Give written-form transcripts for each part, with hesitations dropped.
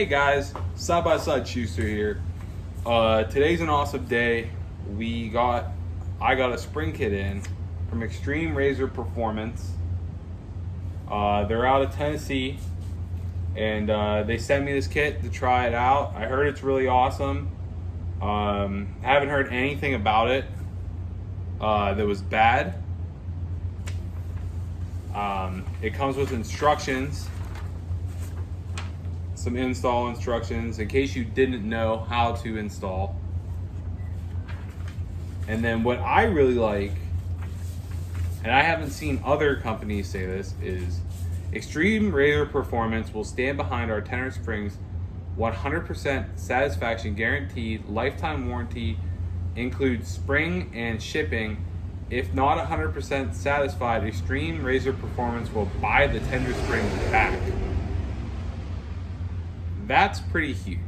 Hey guys, Side by Side Schuster here. Today's an awesome day. I got a spring kit in from Xtreme RZR Performance. They're out of Tennessee, and they sent me this kit to try it out. I heard it's really awesome. Haven't heard anything about it that was bad. It comes with instructions, some install instructions in case you didn't know how to install. And then what I really like, and I haven't seen other companies say this, is Xtreme RZR Performance will stand behind our tenor springs 100% satisfaction guaranteed, lifetime warranty, includes spring and shipping. If not 100% satisfied, Xtreme RZR Performance will buy the tender spring back. That's pretty huge.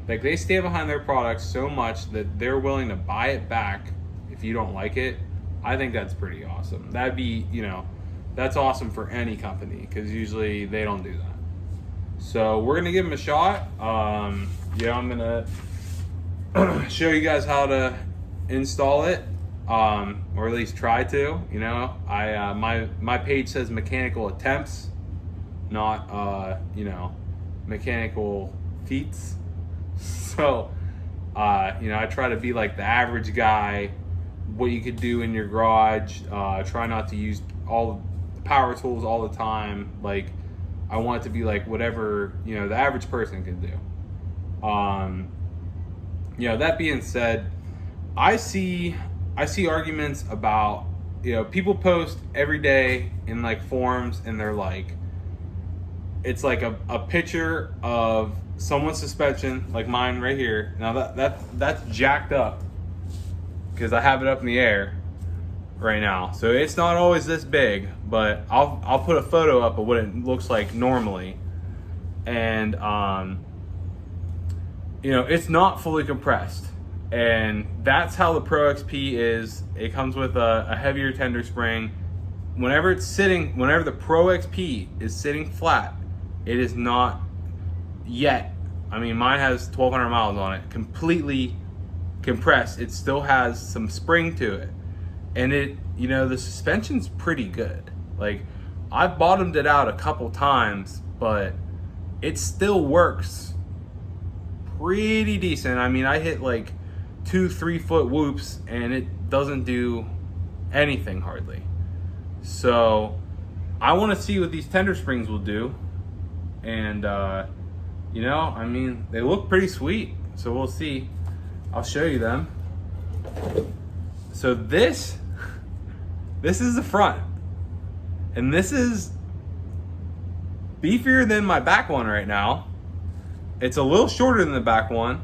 Like, they stand behind their products so much that they're willing to buy it back if you don't like it. I think that's pretty awesome. That'd be, that's awesome for any company, because usually they don't do that. So we're gonna give them a shot. I'm gonna show you guys how to install it, or at least try to. My page says mechanical attempts, not mechanical feats. So I try to be like the average guy, what you could do in your garage. Try not to use all the power tools all the time. Like, I want it to be like whatever the average person can do. That being said, I see arguments about, people post every day in like forums, and they're like, it's like a picture of someone's suspension, like mine right here. Now that's jacked up because I have it up in the air right now, so it's not always this big, but I'll put a photo up of what it looks like normally. And it's not fully compressed, and that's how the Pro XP is. It comes with a heavier tender spring. Whenever the Pro XP is sitting flat, it is not yet. I mean, mine has 1,200 miles on it, completely compressed. It still has some spring to it, and the suspension's pretty good. Like, I've bottomed it out a couple times, but it still works pretty decent. I mean, I hit like 2-3 foot whoops, and it doesn't do anything hardly. So I want to see what these tender springs will do. And they look pretty sweet, so we'll see. I'll show you them. So this is the front, and this is beefier than my back one right now. It's a little shorter than the back one,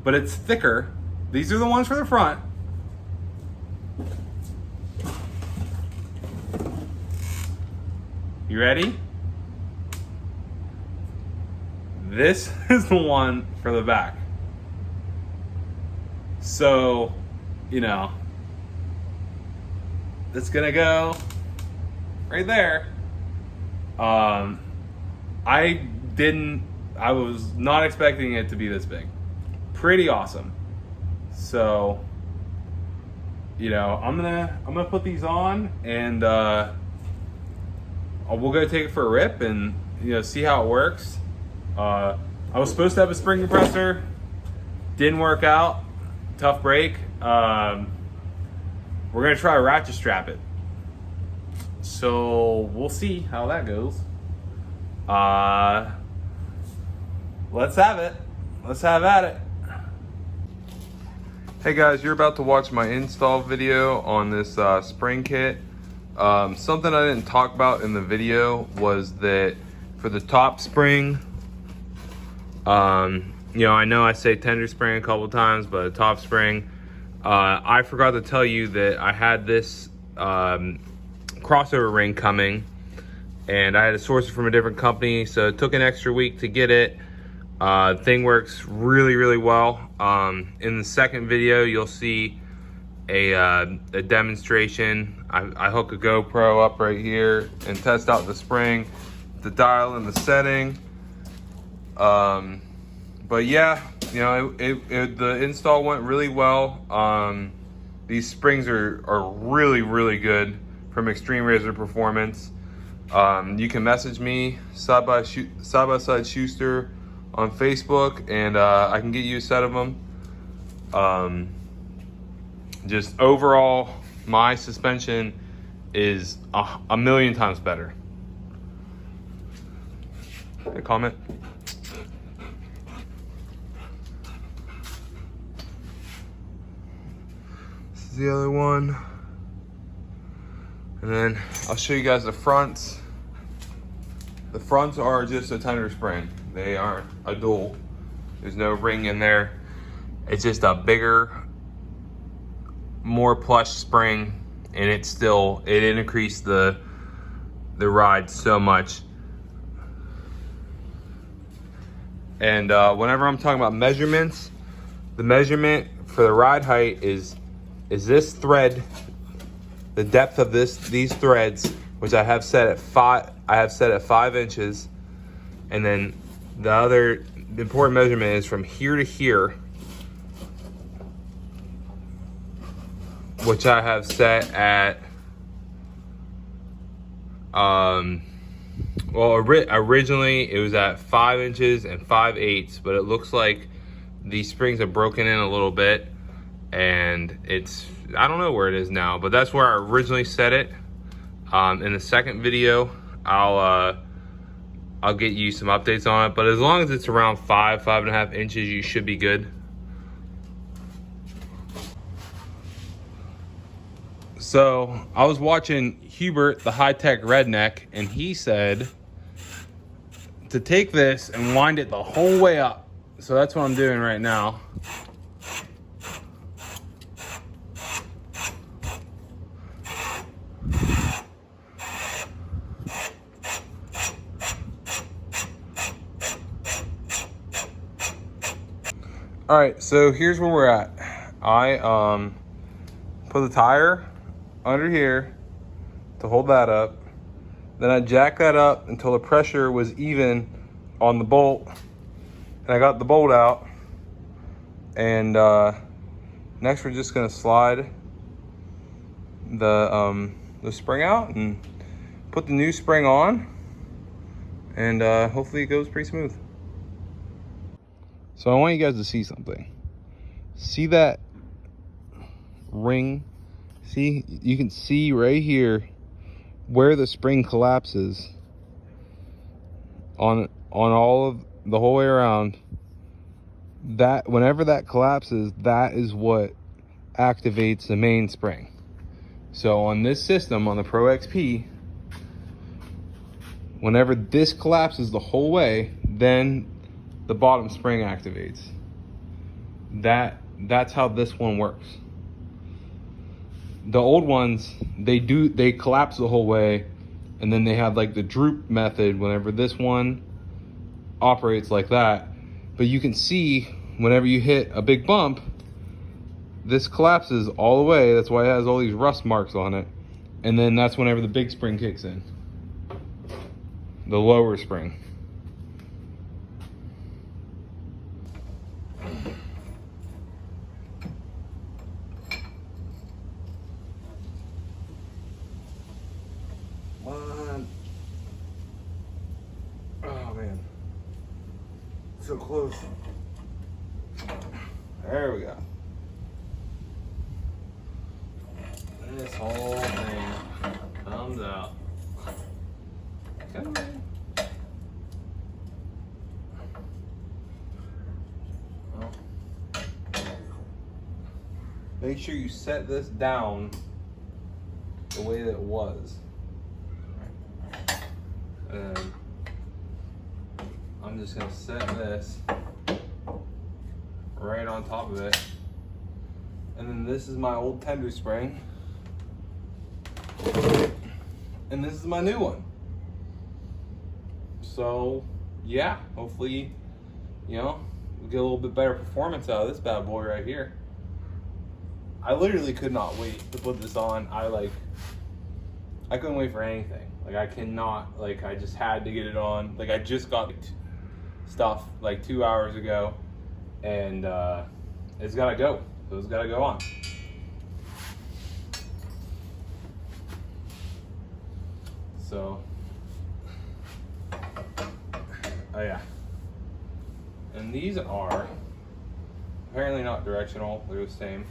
but it's thicker. These are the ones for the front. You ready? This is the one for the back. So, it's gonna go right there. I was not expecting it to be this big. Pretty awesome. So, I'm gonna put these on, and we'll go take it for a rip and see how it works. I was supposed to have a spring compressor, didn't work out, tough break. We're gonna try to ratchet strap it, so we'll see how that goes. Let's have it. Let's have at it. Hey guys, you're about to watch my install video on this spring kit. Something I didn't talk about in the video was that for the top spring, I know I say tender spring a couple times, but top spring, I forgot to tell you that I had this crossover ring coming, and I had to source it from a different company, so it took an extra week to get it. Thing works really, really well. In the second video, you'll see a demonstration. I hook a GoPro up right here and test out the spring, the dial and the setting. But yeah, you know, the install went really well. These springs are really good from Xtreme RZR Performance. You can message me, Side by Side Schuster, on Facebook, and I can get you a set of them. Just overall, my suspension is a million times better. A comment? This is the other one. And then I'll show you guys the fronts. The fronts are just a tender spring. They aren't a dual. There's no ring in there. It's just a bigger, more plush spring, and it increased the ride so much. And whenever I'm talking about measurements, the measurement for the ride height is this thread, the depth of these threads, which I have set at 5 inches, and then the other important measurement is from here to here, which I have set at well, originally it was at 5 inches and 5/8, but it looks like these springs are broken in a little bit, and I don't know where it is now, but that's where I originally set it. In the second video, I'll get you some updates on it, but as long as it's around 5.5 inches, you should be good. So I was watching Hubert, the high-tech redneck, and he said to take this and wind it the whole way up. So that's what I'm doing right now. All right, so here's where we're at. I put the tire under here to hold that up. Then I jacked that up until the pressure was even on the bolt. And I got the bolt out. And next we're just gonna slide the spring out and put the new spring on. And hopefully it goes pretty smooth. So I want you guys to see something. See that ring? See, you can see right here where the spring collapses on all of the whole way around. That whenever that collapses, that is what activates the main spring. So on this system, on the Pro XP, whenever this collapses the whole way, then the bottom spring activates. That's how this one works. The old ones, they collapse the whole way, and then they have like the droop method whenever this one operates like that. But you can see whenever you hit a big bump, this collapses all the way. That's why it has all these rust marks on it. And then that's whenever the big spring kicks in, the lower spring. Oh man, so close. There we go. This whole thing comes out. Come on. Well, make sure you set this down the way that it was. And I'm just gonna set this right on top of it. And then this is my old tender spring. And this is my new one. So yeah, hopefully, you know, we'll get a little bit better performance out of this bad boy right here. I literally could not wait to put this on. I couldn't wait for anything. Like I cannot, like I just had to get it on. Like I just got it. stuff like 2 hours ago, and it's gotta go. So it's gotta go on. So, oh yeah. And these are apparently not directional, they're the same.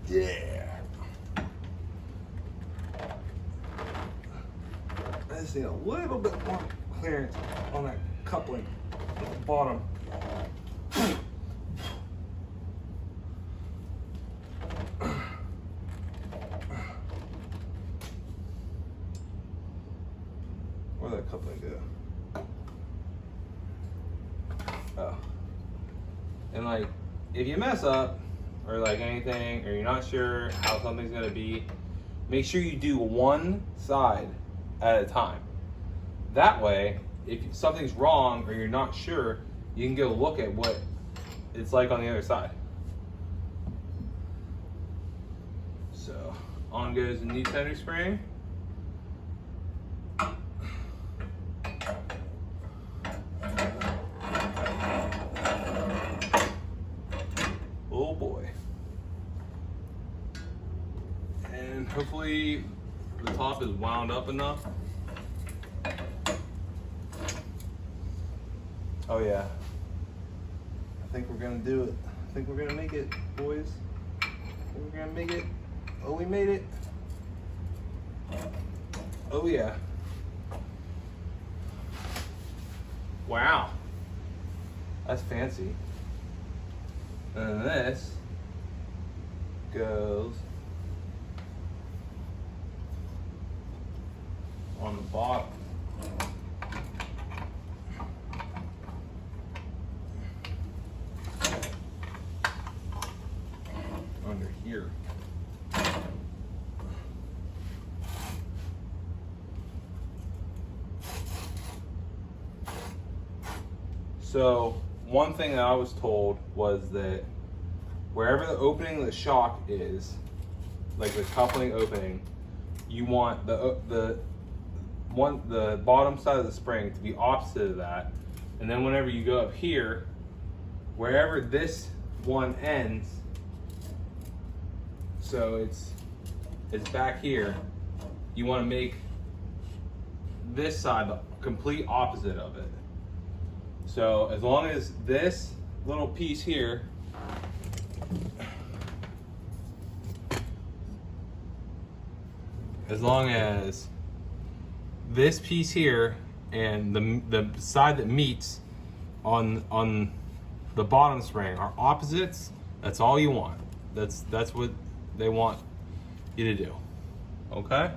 Yeah. I just need a little bit more clearance on that coupling at the bottom. Where'd that coupling go? Oh. And like, if you mess up, or like anything, or you're not sure how something's gonna be, make sure you do one side at a time. That way, if something's wrong or you're not sure, you can go look at what it's like on the other side. So, on goes the new center spring. Oh boy. And hopefully the top is wound up enough. Oh yeah. I think we're gonna do it. I think we're gonna make it, boys. I think we're gonna make it. Oh, we made it. Oh yeah. Wow. That's fancy. And this goes on the bottom. Under here. So one thing that I was told was that wherever the opening of the shock is, like the coupling opening, you want the bottom side of the spring to be opposite of that, and then whenever you go up here, wherever this one ends, so it's back here, you want to make this side the complete opposite of it. So as long as this little piece here as long as this piece here and the side that meets on the bottom spring are opposites, that's all you want. That's what they want you to do. Okay?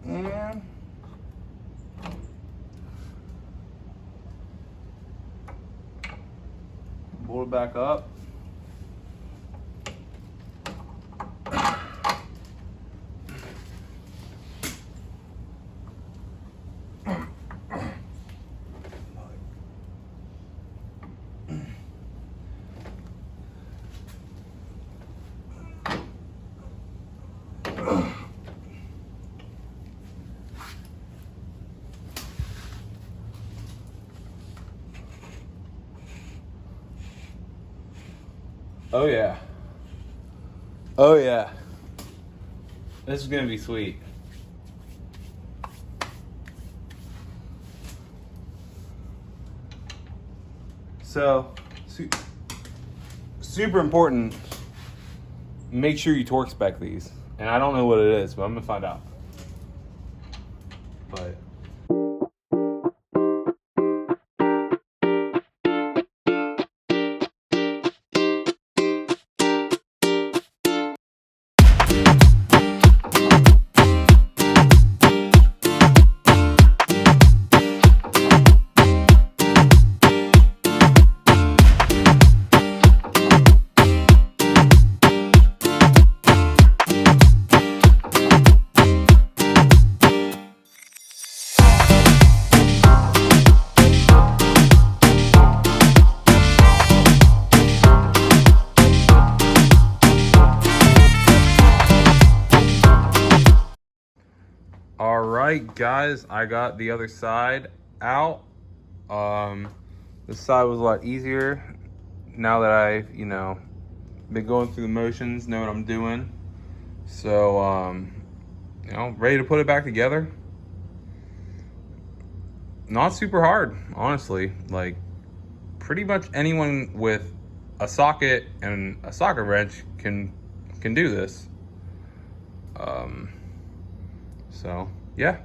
And bolt it back up. Oh yeah. Oh yeah. This is gonna be sweet. So, super important, make sure you torque spec these. And I don't know what it is, but I'm gonna find out. But all right, guys, I got the other side out. This side was a lot easier now that I've, you know, been going through the motions, know what I'm doing. So, you know, ready to put it back together. Not super hard, honestly. Like, pretty much anyone with a socket and a socket wrench can do this. So yeah.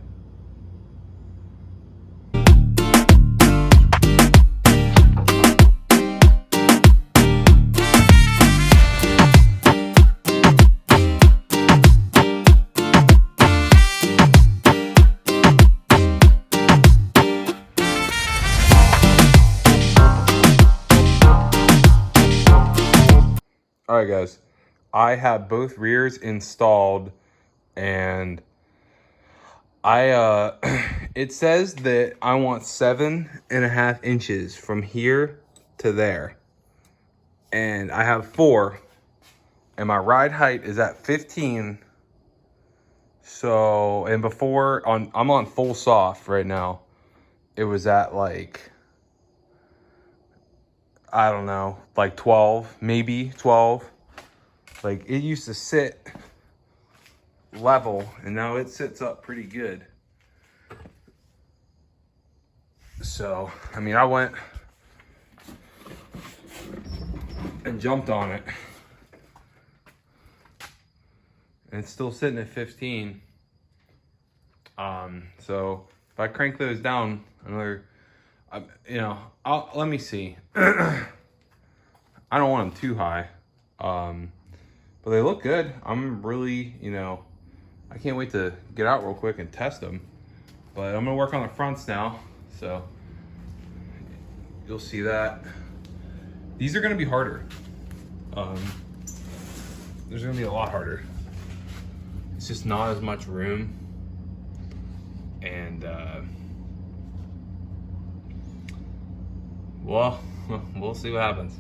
All right, guys, I have both rears installed, and it says that I want 7.5 inches from here to there, and I have 4, and my ride height is at 15. So, and before I'm on full soft right now, it was at like, I don't know, like 12, maybe 12. Like, it used to sit level, and now it sits up pretty good. So, I mean, I went and jumped on it, and it's still sitting at 15. So if I crank those down another, you know, let me see. I don't want them too high, but they look good. I'm really, you know, I can't wait to get out real quick and test them. But I'm gonna work on the fronts now, so you'll see that. These are gonna be harder. There's gonna be a lot harder. It's just not as much room, and well, we'll see what happens.